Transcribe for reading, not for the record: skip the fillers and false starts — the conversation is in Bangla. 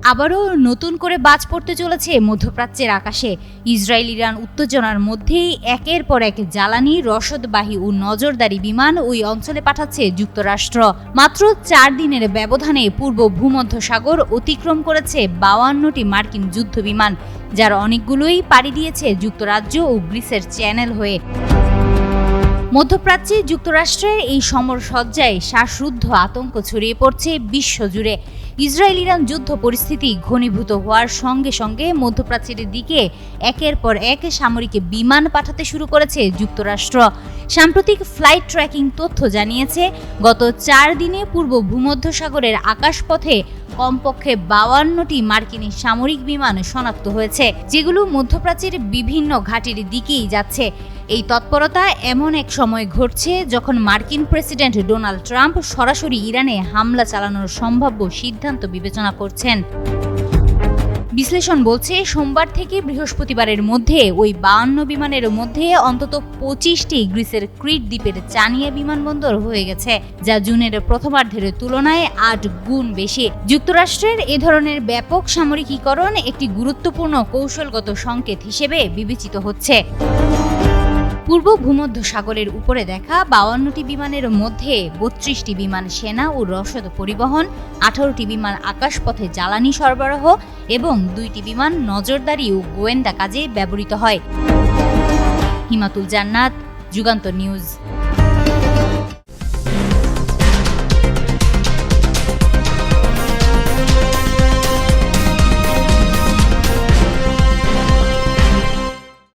আবারও নতুন করে বাজ পড়তে চলেছে মধ্যপ্রাচ্যের আকাশে। ইসরায়েল ইরান উত্তেজনার মধ্যেই একের পর এক জ্বালানি, রসদবাহী ও নজরদারি বিমান ওই অঞ্চলে পাঠাচ্ছে যুক্তরাষ্ট্র। মাত্র 4 দিনের ব্যবধানে পূর্ব ভূমধ্যসাগর অতিক্রম করেছে 52টি মার্কিন যুদ্ধ বিমান, যার অনেকগুলোই পাড়ি দিয়েছে যুক্তরাজ্য ও গ্রিসের চ্যানেল হয়ে। মধ্যপ্রাচ্যে যুক্তরাষ্ট্রের এই সমরসজ্জায় শ্বাসরুদ্ধ আতঙ্ক ছড়িয়ে পড়ছে বিশ্বজুড়ে। ইসরায়েল ইরান যুদ্ধ পরিস্থিতি ঘনীভূত হওয়ার সঙ্গে সঙ্গে মধ্যপ্রাচ্যের দিকে একের পর এক সামরিক বিমান পাঠাতে শুরু করেছে যুক্তরাষ্ট্র। সাম্প্রতিক ফ্লাইট ট্র্যাকিং তথ্য জানিয়েছে, গত 4 দিনে পূর্ব ভূমধ্যসাগরের আকাশপথে কমপক্ষে 52টি মার্কিন সামরিক বিমান শনাক্ত হয়েছে, যেগুলো মধ্যপ্রাচ্যের বিভিন্ন ঘাটির দিকেই যাচ্ছে। এই তৎপরতা এমন এক সময় ঘটছে যখন মার্কিন প্রেসিডেন্ট ডোনাল্ড ট্রাম্প সরাসরি ইরানে হামলা চালানোর সম্ভাব্য সিদ্ধান্ত বিবেচনা করছেন। বিশ্লেষণ বলছে, সোমবার থেকে বৃহস্পতিবারের মধ্যে ওই 52 বিমানের মধ্যে অন্তত 25টি গ্রিসের ক্রিট দ্বীপের চানিয়া বিমানবন্দর হয়ে গেছে, যা জুনের প্রথমার্ধের তুলনায় 8 গুণ বেশি। যুক্তরাষ্ট্রের এ ধরনের ব্যাপক সামরিকীকরণ একটি গুরুত্বপূর্ণ কৌশলগত সংকেত হিসেবে বিবেচিত হচ্ছে। পূর্ব ভূমধ্যসাগরের উপরে দেখা 52টি বিমানের মধ্যে 32টি বিমান সেনা ও রসদ পরিবহন, 18টি বিমান আকাশপথে জ্বালানি সরবরাহ এবং 2টি বিমান নজরদারি ও গোয়েন্দা কাজে ব্যবহৃত হয়। হিমাতুল জান্নাত, যুগান্তর নিউজ।